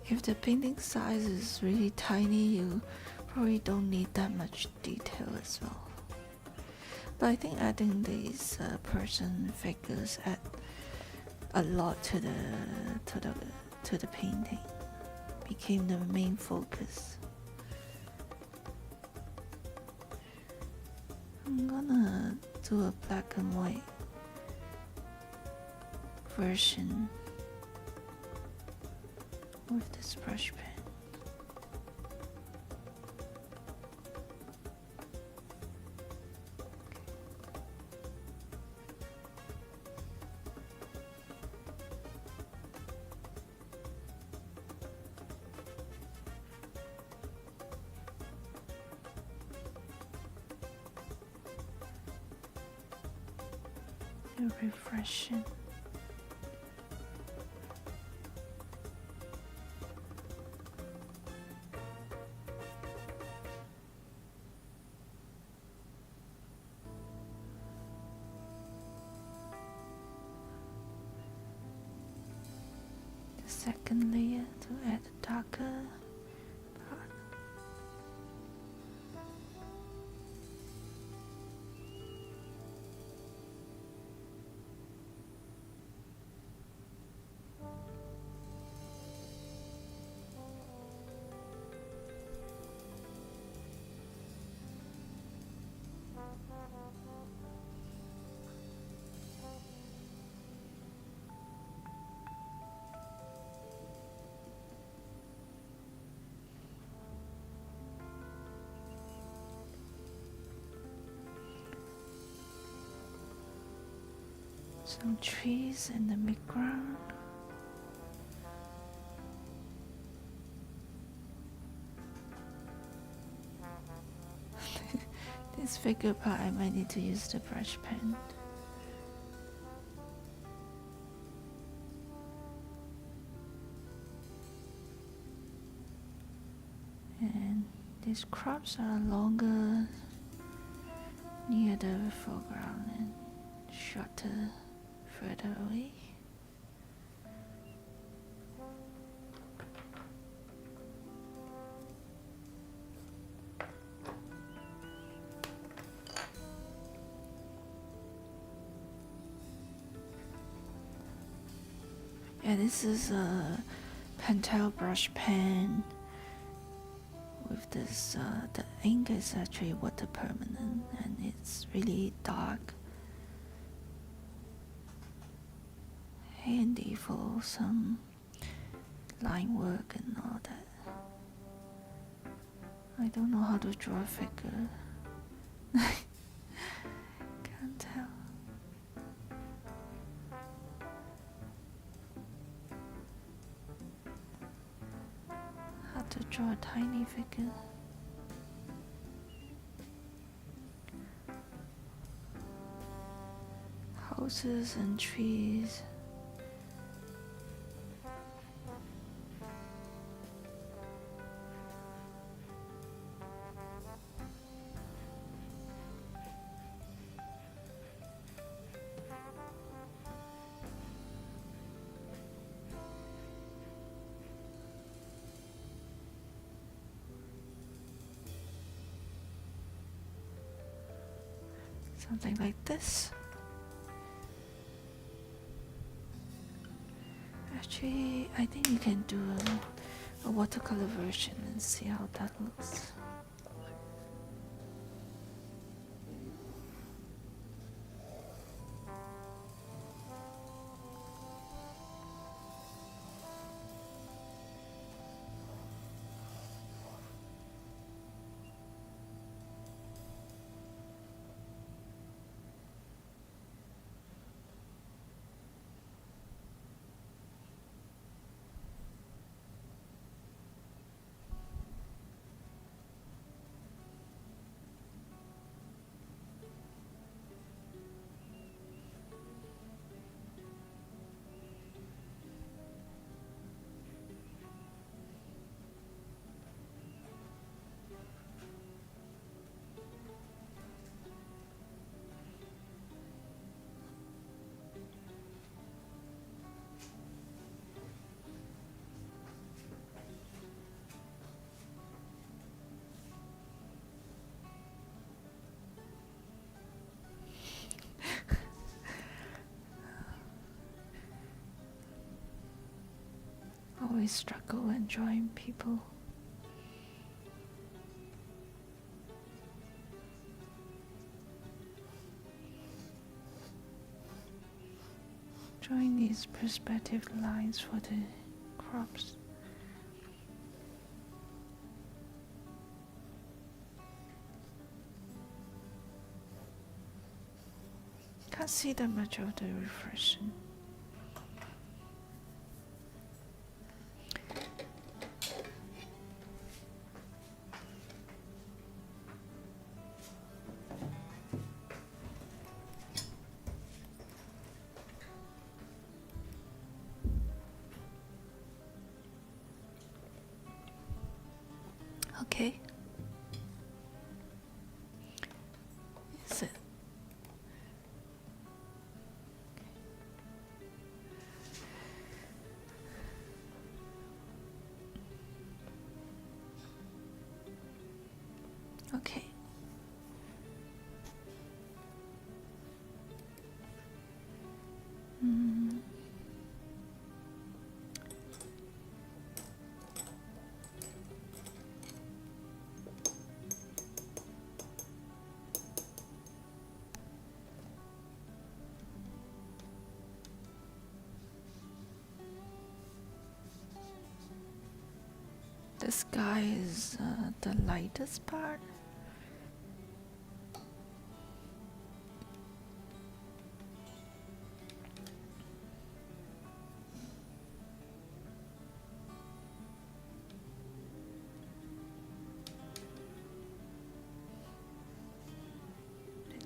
If the painting size is really tiny, you probably don't need that much detail as well. But I think adding these person figures add a lot to the painting. Became the main focus. I'm gonna do a black and white version with this brush pen. Refreshing. The second layer to add a darker part. Some trees in the midground. This figure part I might need to use the brush pen. And these crops are longer near the foreground and shorter further away. Yeah, this is a Pentel Brush Pen with this, the ink is actually water permanent and it's really dark, handy for some line work and all that. I don't know how to draw a figure. Can't tell. How to draw a tiny figure. Houses and trees. Something like this. Actually, I think you can do a watercolor version and see how that looks. Always struggle when drawing people. Drawing these perspective lines for the crops. Can't see that much of the reflection. Okay. Is it? Okay. The sky is the lightest part.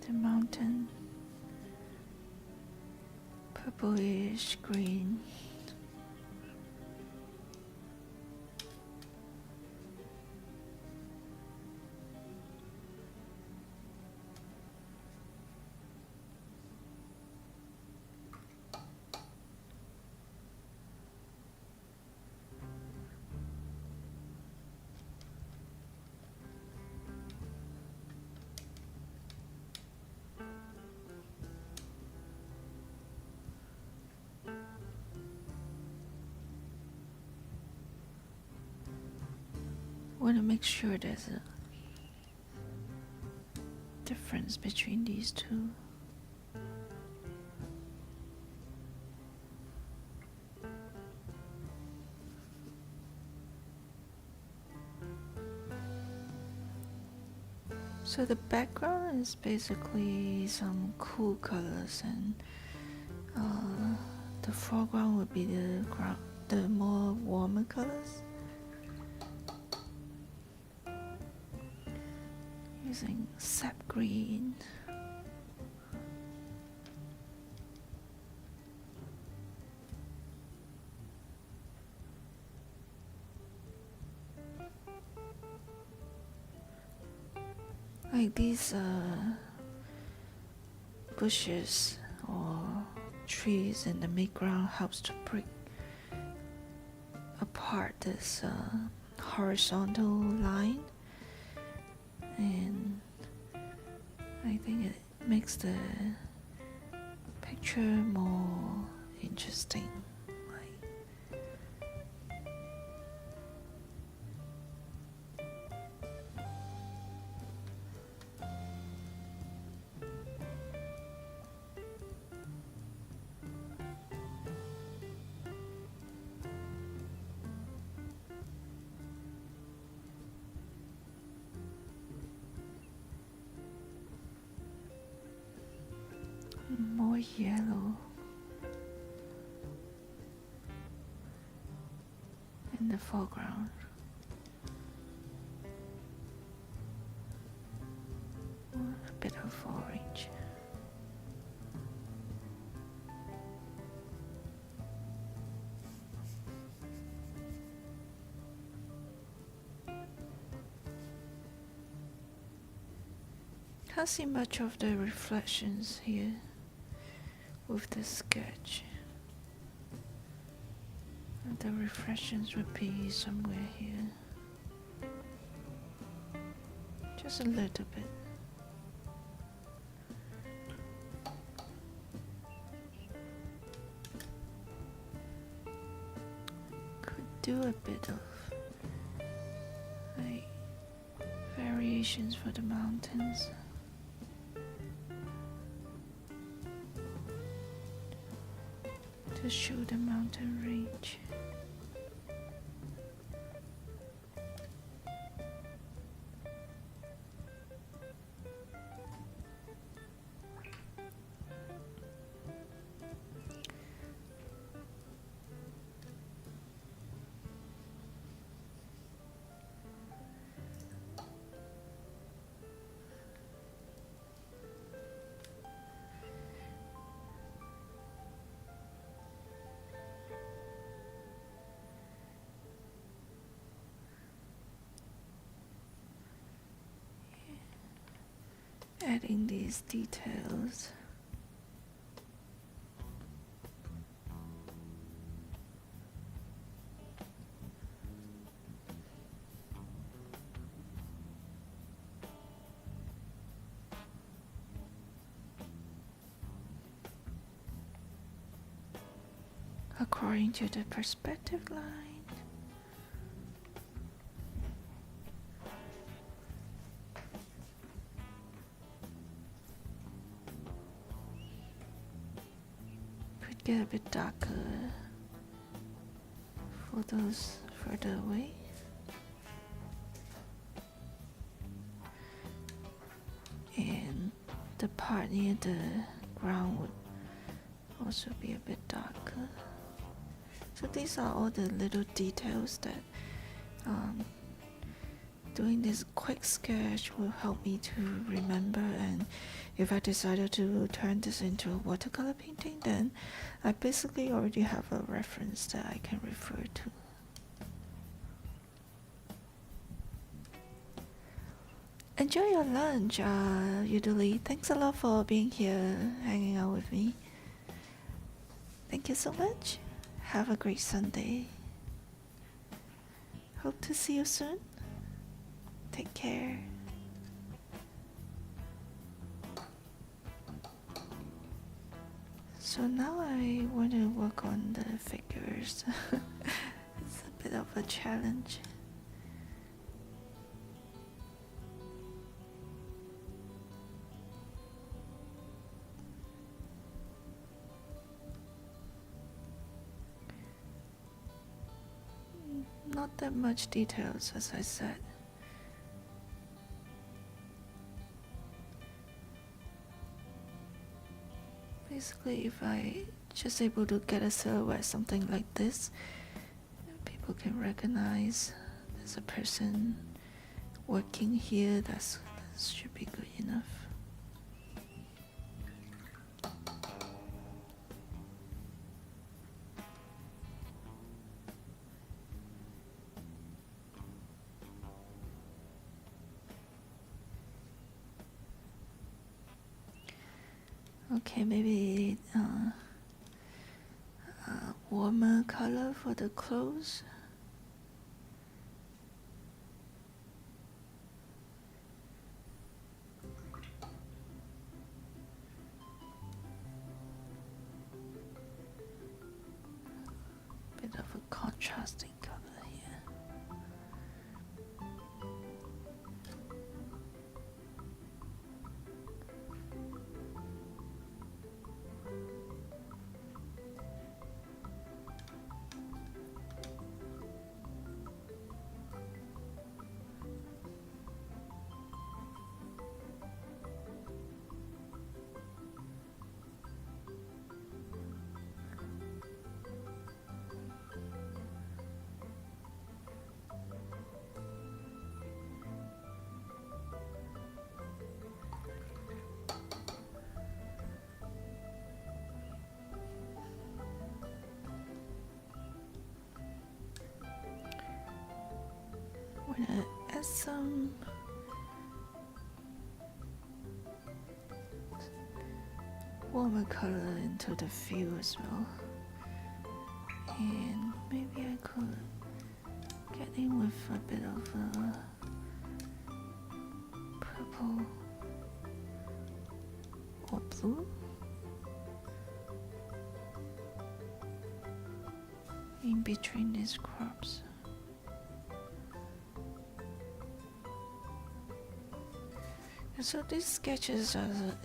The mountain, purplish green. want to make sure there's a difference between these two. So the background is basically some cool colors, and the foreground would be the more warmer colors. Using sap green. Like these bushes or trees in the midground helps to break apart this horizontal line, and I think it makes the picture more interesting. More yellow in the foreground. A bit of orange. Can't see much of the reflections here with the sketch. And the reflections would be somewhere here. Just a little bit. Could do a bit of like variations for the mountains. To show the mountain range. Adding these details. According to the perspective line. Get a bit darker for those further away. And the part near the ground would also be a bit darker. So these are all the little details that doing this quick sketch will help me to remember, and if I decided to turn this into a watercolor painting, then I basically already have a reference that I can refer to. Enjoy your lunch, Udali. Thanks a lot for being here, hanging out with me. Thank you so much. Have a great Sunday. Hope to see you soon. Take care. So now I want to work on the figures. It's a bit of a challenge. not that much details, as I said. Basically, if I just able to get a silhouette, something like this, people can recognize there's a person working here. That should be good enough. Okay, maybe warmer color for the clothes. Bit of a contrasting color here. I'm gonna add some warmer color into the view as well, and maybe I could get in with a bit of purple or blue in between these crops. And so these sketches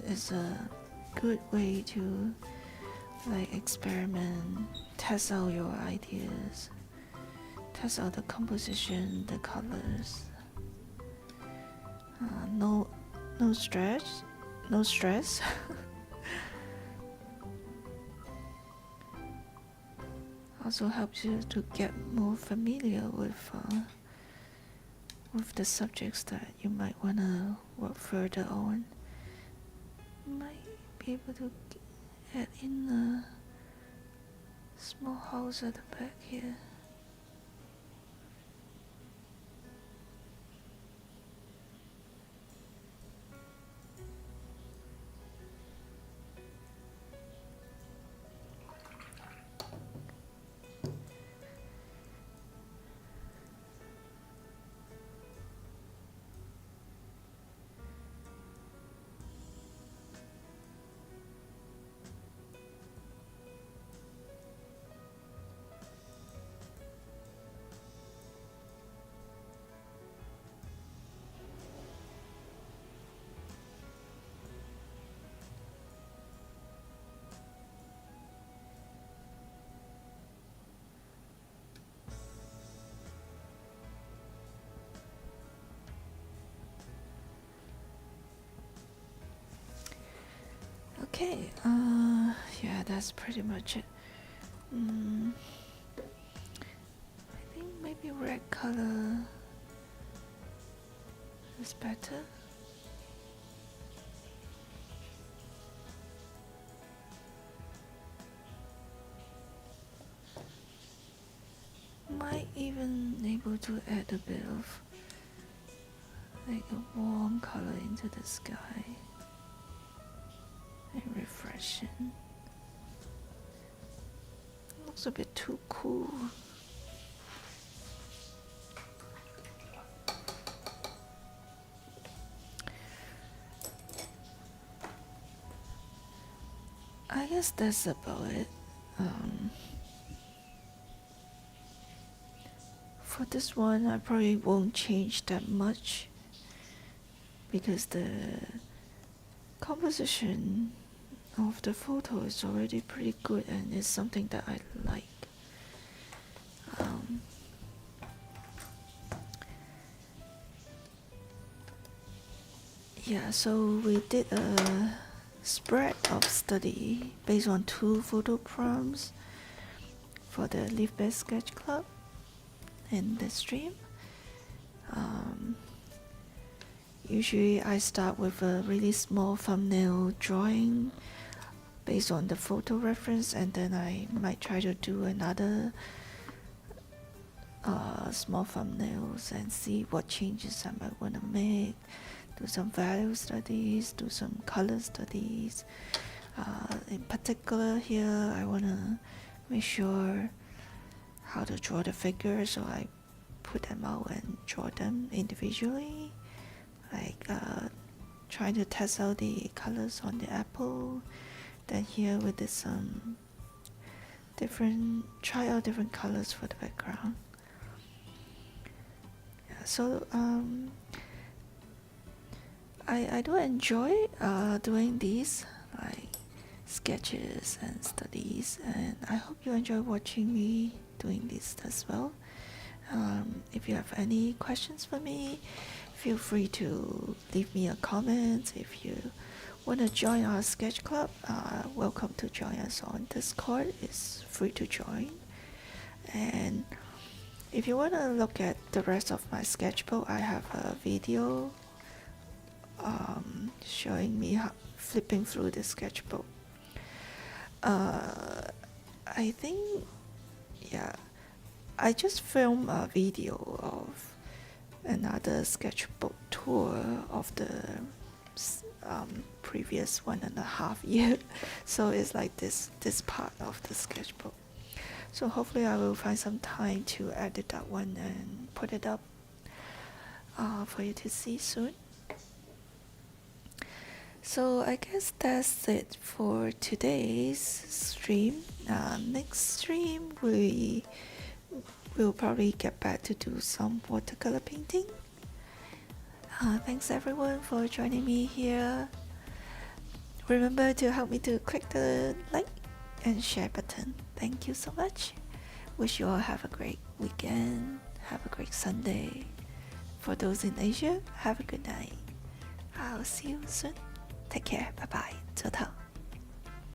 is a good way to like experiment, test out your ideas, test out the composition, the colors. No stress. Also helps you to get more familiar with the subjects that you might want to work further on. You might be able to add in a small house at the back here. Okay, yeah, that's pretty much it. I think maybe red color is better. Might even able to add a bit of like a warm color into the sky and refreshing. Looks a bit too cool. I guess that's about it. For this one, I probably won't change that much because the composition of the photo is already pretty good and it's something that I like. Yeah, so we did a spread of study based on 2 photo prompts for the Leafbear Sketch Club in the stream. Usually I start with a really small thumbnail drawing based on the photo reference, and then I might try to do another small thumbnails and see what changes I might want to make, do some value studies, do some color studies. In particular here I want to make sure how to draw the figures, so I put them out and draw them individually, like trying to test out the colors on the apple. Then here we did some try out different colors for the background. Yeah, so I do enjoy doing these like sketches and studies, and I hope you enjoy watching me doing this as well. If you have any questions for me, feel free to leave me a comment. If you want to join our sketch club, welcome to join us on Discord. It's free to join. And if you want to look at the rest of my sketchbook, I have a video showing me flipping through the sketchbook. I think, yeah, I just filmed a video of another sketchbook tour of the previous 1.5 years. So it's like this part of the sketchbook. So hopefully I will find some time to edit that one and put it up for you to see soon. So I guess that's it for today's stream. Next stream we will probably get back to do some watercolor painting. Thanks everyone for joining me here. Remember to help me to click the like and share button. Thank you so much. Wish you all have a great weekend. Have a great Sunday. For those in Asia, have a good night. I'll see you soon. Take care. Bye bye. 周到。